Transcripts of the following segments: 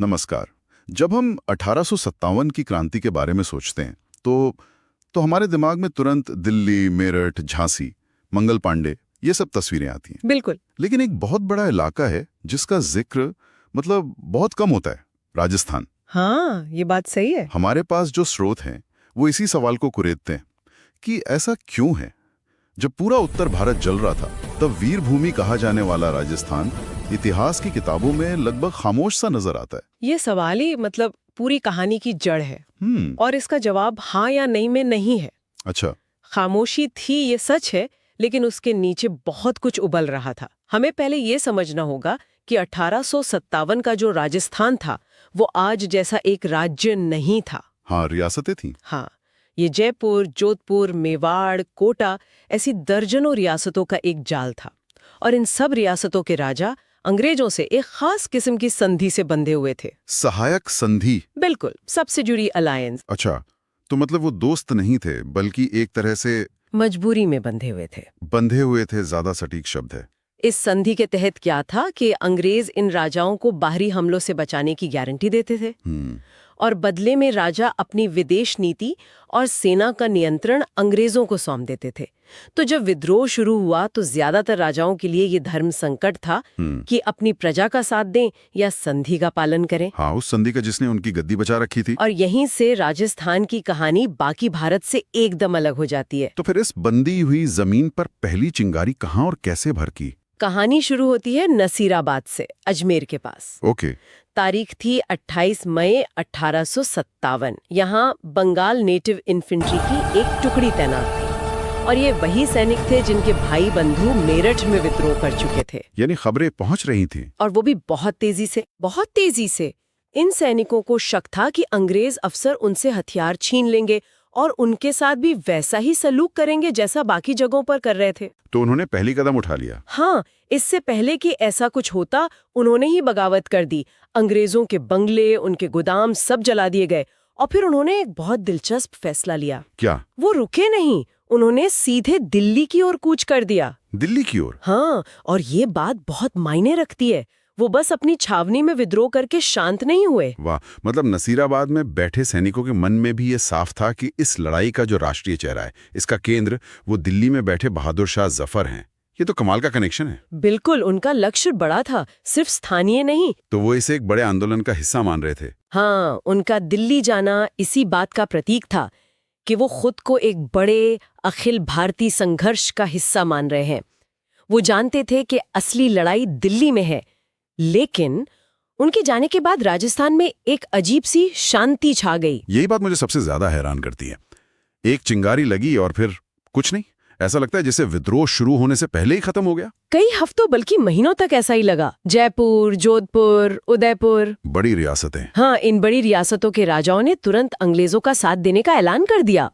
नमस्कार। जब हम 1857 की क्रांति के बारे में सोचते हैं तो हमारे दिमाग में तुरंत दिल्ली, मेरठ, झांसी, मंगल पांडे ये सब तस्वीरें आती हैं। बिल्कुल। लेकिन एक बहुत बड़ा इलाका है जिसका जिक्र बहुत कम होता है, राजस्थान। हाँ, ये बात सही है। हमारे पास जो स्रोत हैं वो इसी सवाल को कुरेदते हैं कि ऐसा क्यों है। जब पूरा उत्तर भारत जल रहा था तब वीर भूमि कहा जाने वाला राजस्थान इतिहास की किताबों में लगभग खामोश सा नजर आता है। ये सवाल ही पूरी कहानी की जड़ है। और इसका जवाब हाँ या नहीं में नहीं है। अच्छा। खामोशी थी, ये सच है, लेकिन उसके नीचे बहुत कुछ उबल रहा था। हमें पहले ये समझना होगा कि 1857 का जो राजस्थान था वो आज जैसा एक राज्य नहीं था। हाँ, रियासतें थीं। हाँ, ये जयपुर, जोधपुर, मेवाड़, कोटा ऐसी दर्जनों रियासतों का एक जाल था। और इन सब रियासतों के राजा अंग्रेजों से एक खास किस्म की संधि से बंधे हुए थे। सहायक संधि। बिल्कुल, सबसे जुड़ी अलायंस। अच्छा, तो मतलब वो दोस्त नहीं थे बल्कि एक तरह से मजबूरी में बंधे हुए थे। बंधे हुए थे ज्यादा सटीक शब्द है। इस संधि के तहत क्या था कि अंग्रेज इन राजाओं को बाहरी हमलों से बचाने की गारंटी देते थे और बदले में राजा अपनी विदेश नीति और सेना का नियंत्रण अंग्रेजों को सौंप देते थे। तो जब विद्रोह शुरू हुआ तो ज्यादातर राजाओं के लिए ये धर्म संकट था कि अपनी प्रजा का साथ दें या संधि का पालन करें। हाँ, उस संधि का जिसने उनकी गद्दी बचा रखी थी। और यहीं से राजस्थान की कहानी बाकी भारत से एकदम अलग हो जाती है। तो फिर इस बंदी हुई जमीन पर पहली चिंगारी कहाँ और कैसे भड़की? कहानी शुरू होती है नसीराबाद से, अजमेर के पास। ओके। तारीख थी 28 मई 1857। यहाँ बंगाल नेटिव इन्फेंट्री की एक टुकड़ी तैनात थी और ये वही सैनिक थे जिनके भाई बंधु मेरठ में विद्रोह कर चुके थे। यानी खबरें पहुंच रही थी। और वो भी बहुत तेजी से। इन सैनिकों को शक था कि अंग्रेज अफसर उनसे हथियार छीन लेंगे और उनके साथ भी वैसा ही सलूक करेंगे जैसा बाकी जगहों पर कर रहे थे। तो उन्होंने पहली कदम उठा लिया। हाँ, इससे पहले कि ऐसा कुछ होता उन्होंने ही बगावत कर दी। अंग्रेजों के बंगले, उनके गोदाम सब जला दिए गए। और फिर उन्होंने एक बहुत दिलचस्प फैसला लिया। क्या? वो रुके नहीं, उन्होंने सीधे दिल्ली की ओर कूच कर दिया। दिल्ली की ओर? हाँ, और ये बात बहुत मायने रखती है। वो बस अपनी छावनी में विद्रोह करके शांत नहीं हुए। वाह, मतलब नसीराबाद में बैठे सैनिकों के मन में भी ये साफ था कि इस लड़ाई का जो राष्ट्रीय चेहरा है, इसका केंद्र वो दिल्ली में बैठे बहादुर शाह जफर हैं। ये तो कमाल का कनेक्शन है। बिल्कुल, उनका लक्ष्य बड़ा था, सिर्फ स्थानीय नहीं। तो वो इसे एक बड़े आंदोलन का हिस्सा मान रहे थे। हाँ, उनका दिल्ली जाना इसी बात का प्रतीक था कि वो खुद को एक बड़े अखिल भारतीय संघर्ष का हिस्सा मान रहे हैं। वो जानते थे कि असली लड़ाई दिल्ली में है। लेकिन उनके जाने के बाद राजस्थान में एक अजीब सी शांति छा गई। यही बात मुझे सबसे ज्यादा हैरान करती है। एक चिंगारी लगी और फिर कुछ नहीं। ऐसा लगता है जैसे विद्रोह शुरू होने से पहले ही खत्म हो गया। कई हफ्तों बल्कि महीनों तक ऐसा ही लगा। जयपुर, जोधपुर, उदयपुर, बड़ी रियासतें। हाँ, इन बड़ी रियासतों के राजाओं ने तुरंत अंग्रेजों का साथ देने का ऐलान कर दिया।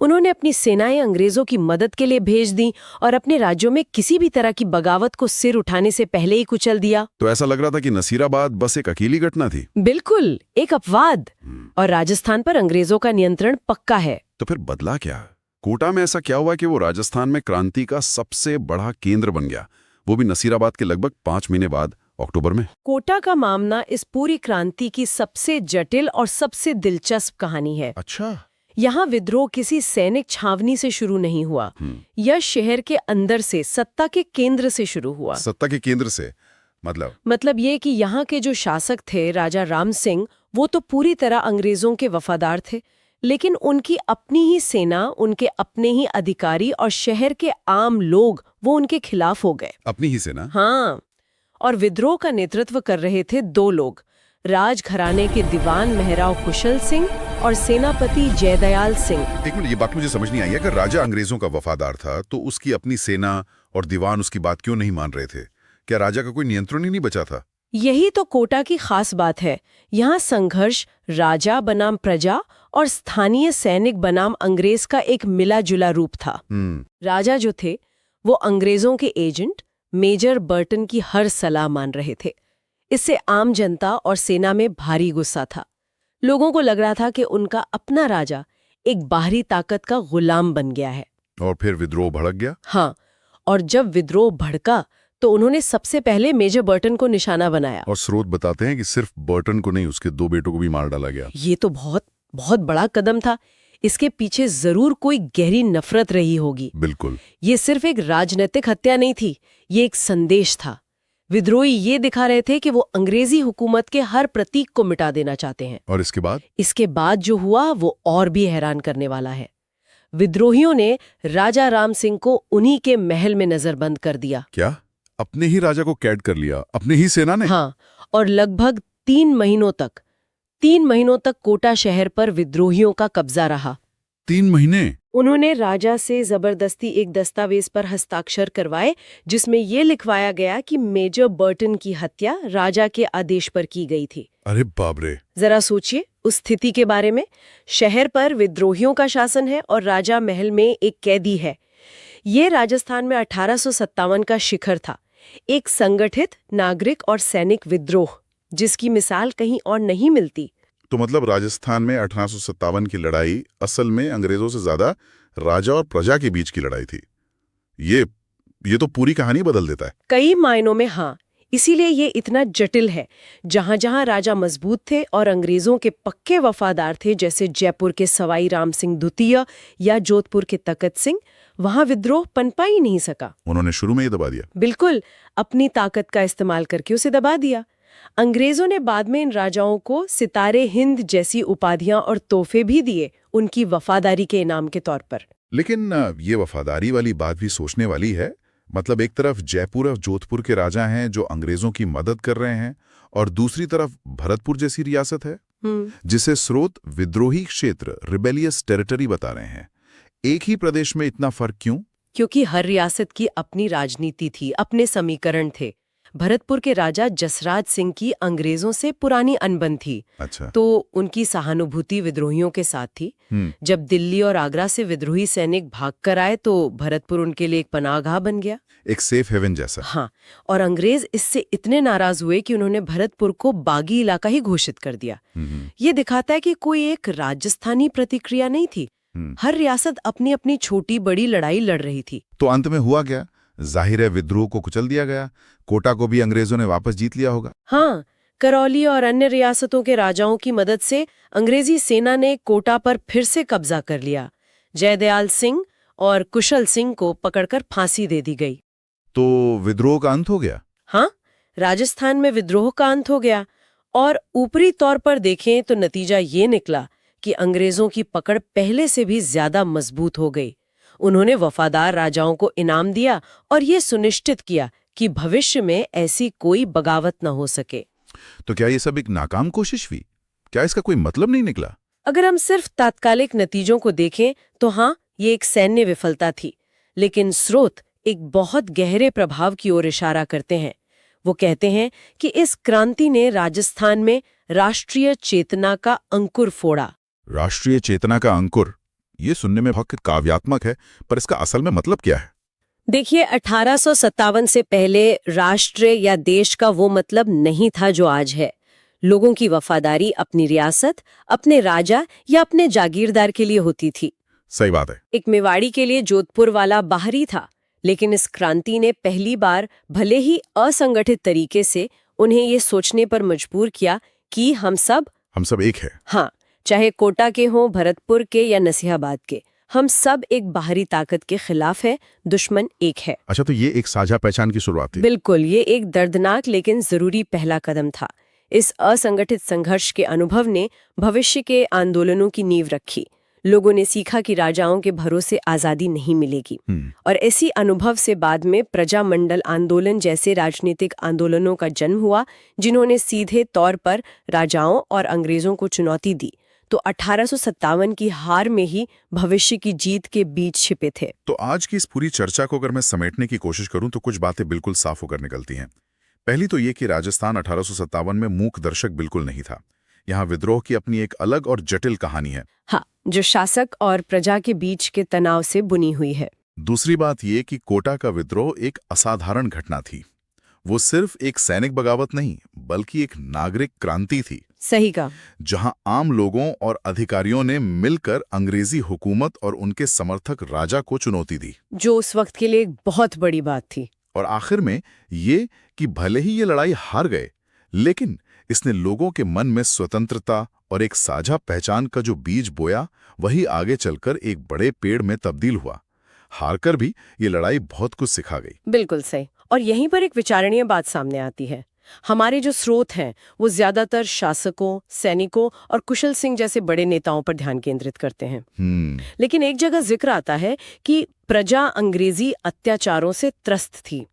उन्होंने अपनी सेनाएं अंग्रेजों की मदद के लिए भेज दी और अपने राज्यों में किसी भी तरह की बगावत को सिर उठाने से पहले ही कुचल दिया। तो ऐसा लग रहा था कि नसीराबाद बस एक अकेली घटना थी। बिल्कुल, एक अपवाद। और राजस्थान पर अंग्रेजों का नियंत्रण पक्का है। तो फिर बदला क्या? कोटा में ऐसा क्या हुआ कि वो राजस्थान में क्रांति का सबसे बड़ा केंद्र बन गया, वो भी नसीराबाद के लगभग 5 महीने बाद, अक्टूबर में? कोटा का मामला इस पूरी क्रांति की सबसे जटिल और सबसे दिलचस्प कहानी है। अच्छा। यहाँ विद्रोह किसी सैनिक छावनी से शुरू नहीं हुआ। यह शहर के अंदर से, सत्ता के केंद्र से शुरू हुआ। सत्ता के केंद्र से मतलब ये कि यहाँ के जो शासक थे, राजा राम सिंह, वो तो पूरी तरह अंग्रेजों के वफादार थे, लेकिन उनकी अपनी ही सेना, उनके अपने ही अधिकारी और शहर के आम लोग वो उनके खिलाफ हो गए। अपनी ही सेना? हाँ, और विद्रोह का नेतृत्व कर रहे थे 2 लोग, राजघराने के दीवान मेहराव कुशल सिंह और सेनापति जयदयाल सिंह। एक मिनट, ये बात मुझे समझ नहीं आई। अगर राजा अंग्रेजों का वफादार था तो उसकी अपनी सेना और दीवान उसकी बात क्यों नहीं मान रहे थे? क्या राजा का कोई नियंत्रण ही नहीं बचा था? यही तो कोटा की खास बात है। यहाँ संघर्ष राजा बनाम प्रजा और स्थानीय सैनिक बनाम अंग्रेज का एक मिला जुला रूप था। राजा जो थे वो अंग्रेजों के एजेंट मेजर बर्टन की हर सलाह मान रहे थे। इससे आम जनता और सेना में भारी गुस्सा था। लोगों को लग रहा था कि उनका अपना राजा एक बाहरी ताकत का गुलाम बन गया है। और फिर विद्रोह भड़क गया। हाँ, और जब विद्रोह भड़का तो उन्होंने सबसे पहले मेजर बर्टन को निशाना बनाया। और स्रोत बताते हैं कि सिर्फ बर्टन को नहीं, उसके 2 बेटों को भी मार डाला गया। ये तो बहुत बहुत बड़ा कदम था। इसके पीछे जरूर कोई गहरी नफरत रही होगी। बिल्कुल। ये सिर्फ एक राजनीतिक हत्या नहीं थी, ये एक संदेश था। विद्रोही ये दिखा रहे थे कि वो अंग्रेजी हुकूमत के हर प्रतीक को मिटा देना चाहते हैं। और इसके बाद? इसके बाद जो हुआ वो और भी हैरान करने वाला है। विद्रोहियों ने राजा राम सिंह को उन्हीं के महल में नजरबंद कर दिया। क्या? अपने ही राजा को कैद कर लिया, अपनी ही सेना ने? हाँ, और लगभग 3 महीनों तक कोटा शहर पर विद्रोहियों का कब्जा रहा। 3 महीने? उन्होंने राजा से जबरदस्ती एक दस्तावेज पर हस्ताक्षर करवाए जिसमें ये लिखवाया गया कि मेजर बर्टन की हत्या राजा के आदेश पर की गई थी। अरे बाप रे! जरा सोचिए उस स्थिति के बारे में। शहर पर विद्रोहियों का शासन है और राजा महल में एक कैदी है। ये राजस्थान में 1857 का शिखर था, एक संगठित नागरिक और सैनिक विद्रोह जिसकी मिसाल कहीं और नहीं मिलती। तो मतलब राजस्थान में 1857 की लड़ाई असल में अंग्रेजों से ज्यादा राजा और प्रजा के बीच की लड़ाई थी। ये तो पूरी कहानी बदल देता है। कई मायनों में हाँ, इसीलिए ये इतना जटिल है। जहां जहां राजा मजबूत थे और अंग्रेजों के पक्के वफादार थे, जैसे जयपुर के सवाई राम सिंह द्वितीय या जोधपुर के तखत सिंह, वहां विद्रोह पनपा ही नहीं सका। उन्होंने शुरू में ही दबा दिया। बिल्कुल, अपनी ताकत का इस्तेमाल करके उसे दबा दिया। अंग्रेजों ने बाद में इन राजाओं को सितारे हिंद जैसी उपाधियां और तोहफे भी दिए, उनकी वफादारी के इनाम के तौर पर। लेकिन ये वफादारी वाली बात भी सोचने वाली है। मतलब एक तरफ जयपुर और जोधपुर के राजा हैं जो अंग्रेजों की मदद कर रहे हैं, और दूसरी तरफ भरतपुर जैसी रियासत है जिसे स्रोत विद्रोही क्षेत्र, रिबेलियस टेरिटरी बता रहे हैं। एक ही प्रदेश में इतना फर्क क्यों? क्योंकि हर रियासत की अपनी राजनीति थी, अपने समीकरण थे। भरतपुर के राजा जसराज सिंह की अंग्रेजों से पुरानी अनबन थी। अच्छा। तो उनकी सहानुभूति विद्रोहियों के साथ थी। जब दिल्ली और आगरा से विद्रोही सैनिक भाग कर आए तो भरतपुर उनके लिए एक पनाहगाह बन गया, एक सेफ हेवन जैसा। हाँ, और अंग्रेज इससे इतने नाराज हुए कि उन्होंने भरतपुर को बागी इलाका ही घोषित कर दिया। ये दिखाता है कि कोई एक राजस्थानी प्रतिक्रिया नहीं थी। हर रियासत अपनी अपनी छोटी बड़ी लड़ाई लड़ रही थी। तो अंत में हुआ क्या? जाहिर है विद्रोह को कुचल दिया गया। कोटा को भी अंग्रेजों ने वापस जीत लिया होगा। हाँ, करौली और अन्य रियासतों के राजाओं की मदद से अंग्रेजी सेना ने कोटा पर फिर से कब्जा कर लिया। जयदयाल सिंह और कुशल सिंह को पकड़कर फांसी दे दी गई। तो विद्रोह का अंत हो गया? हाँ, राजस्थान में विद्रोह का अंत हो गया। और ऊपरी तौर पर देखें तो नतीजा ये निकला कि अंग्रेजों की पकड़ पहले से भी ज्यादा मजबूत हो गई। उन्होंने वफादार राजाओं को इनाम दिया और ये सुनिश्चित किया कि भविष्य में ऐसी कोई बगावत न हो सके। तो क्या ये सब एक नाकाम कोशिश हुई? क्या इसका कोई मतलब नहीं निकला? अगर हम सिर्फ तात्कालिक नतीजों को देखें तो हाँ, ये एक सैन्य विफलता थी। लेकिन स्रोत एक बहुत गहरे प्रभाव की ओर इशारा करते हैं। वो कहते हैं कि इस क्रांति ने राजस्थान में राष्ट्रीय चेतना का अंकुर फोड़ा। राष्ट्रीय चेतना का अंकुर, ये सुनने में बहुत काव्यात्मक है, पर इसका असल में मतलब क्या है? देखिए, 1857 से पहले राष्ट्र या देश का वो मतलब नहीं था जो आज है। लोगों की वफादारी अपनी रियासत, अपने राजा या अपने जागीरदार के लिए होती थी। सही बात है। एक मेवाड़ी के लिए जोधपुर वाला बाहरी था, लेकिन इस क्रांति ने पहली बार भले ही असंगठित तरीके से उन्हें ये सोचने पर मजबूर किया कि हम सब एक है। हाँ, चाहे कोटा के हों, भरतपुर के या नसीहाबाद के, हम सब एक बाहरी ताकत के खिलाफ है, दुश्मन एक है। अच्छा, तो ये एक साझा पहचान की शुरुआत थी। बिल्कुल, ये एक दर्दनाक लेकिन जरूरी पहला कदम था। इस असंगठित संघर्ष के अनुभव ने भविष्य के आंदोलनों की नींव रखी। लोगों ने सीखा कि राजाओं के भरोसे आजादी नहीं मिलेगी। और इसी अनुभव से बाद में प्रजामंडल आंदोलन जैसे राजनीतिक आंदोलनों का जन्म हुआ, जिन्होंने सीधे तौर पर राजाओं और अंग्रेजों को चुनौती दी। तो 1857 की हार में ही भविष्य की जीत के बीच छिपे थे। तो आज की इस पूरी चर्चा को अगर मैं समेटने की कोशिश करूं तो कुछ बातें बिल्कुल साफ होकर निकलती हैं। पहली तो ये कि राजस्थान 1857 में मूक दर्शक बिल्कुल नहीं था। यहाँ विद्रोह की अपनी एक अलग और जटिल कहानी है। हाँ, जो शासक और प्रजा के बीच के तनाव से बुनी हुई है। दूसरी बात ये कि कोटा का विद्रोह एक असाधारण घटना थी। वो सिर्फ एक सैनिक बगावत नहीं, बल्कि एक नागरिक क्रांति थी। सही कहा। जहां आम लोगों और अधिकारियों ने मिलकर अंग्रेजी हुकूमत और उनके समर्थक राजा को चुनौती दी, जो उस वक्त के लिए एक बहुत बड़ी बात थी। और आखिर में ये कि भले ही ये लड़ाई हार गए, लेकिन इसने लोगों के मन में स्वतंत्रता और एक साझा पहचान का जो बीज बोया, वही आगे चलकर एक बड़े पेड़ में तब्दील हुआ। हारकर भी ये लड़ाई बहुत कुछ सिखा गई। बिल्कुल सही। और यहीं पर एक विचारणीय बात सामने आती है। हमारे जो स्रोत हैं वो ज्यादातर शासकों, सैनिकों और कुशल सिंह जैसे बड़े नेताओं पर ध्यान केंद्रित करते हैं। लेकिन एक जगह जिक्र आता है कि प्रजा अंग्रेजी अत्याचारों से त्रस्त थी।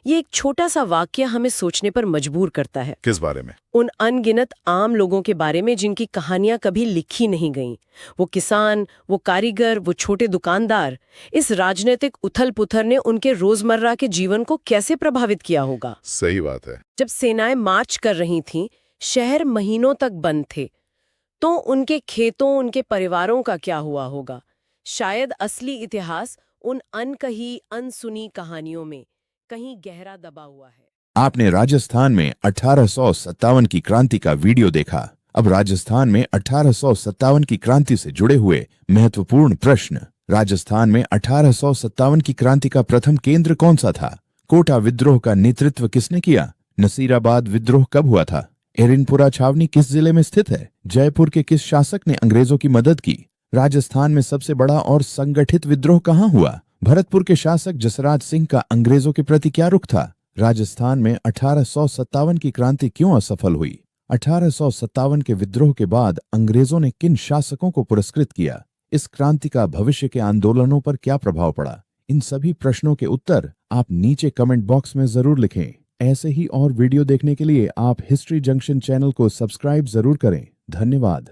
ये एक छोटा सा वाक्य हमें सोचने पर मजबूर करता है। किस बारे में? उन अनगिनत आम लोगों के बारे में जिनकी कहानियां कभी लिखी नहीं गईं। वो किसान, वो कारीगर, वो छोटे दुकानदार। इस राजनीतिक उथल-पुथल ने उनके रोजमर्रा के जीवन को कैसे प्रभावित किया होगा? सही बात है। जब सेनाएं मार्च कर रही थीं, शहर महीनों तक बंद थे, तो उनके खेतों, उनके परिवारों का क्या हुआ होगा? शायद असली इतिहास उन अनकही, अनसुनी कहानियों में कहीं गहरा दबा हुआ है। आपने राजस्थान में 1857 की क्रांति का वीडियो देखा। अब राजस्थान में 1857 की क्रांति से जुड़े हुए महत्वपूर्ण प्रश्न। राजस्थान में 1857 की क्रांति का प्रथम केंद्र कौन सा था? कोटा विद्रोह का नेतृत्व किसने किया? नसीराबाद विद्रोह कब हुआ था? एरिनपुरा छावनी किस जिले में स्थित है? जयपुर के किस शासक ने अंग्रेजों की मदद की? राजस्थान में सबसे बड़ा और संगठित विद्रोह कहाँ हुआ? भरतपुर के शासक जसराज सिंह का अंग्रेजों के प्रति क्या रुख था? राजस्थान में 1857 की क्रांति क्यों असफल हुई? 1857 के विद्रोह के बाद अंग्रेजों ने किन शासकों को पुरस्कृत किया? इस क्रांति का भविष्य के आंदोलनों पर क्या प्रभाव पड़ा? इन सभी प्रश्नों के उत्तर आप नीचे कमेंट बॉक्स में जरूर लिखें। ऐसे ही और वीडियो देखने के लिए आप हिस्ट्री जंक्शन चैनल को सब्सक्राइब जरूर करें। धन्यवाद।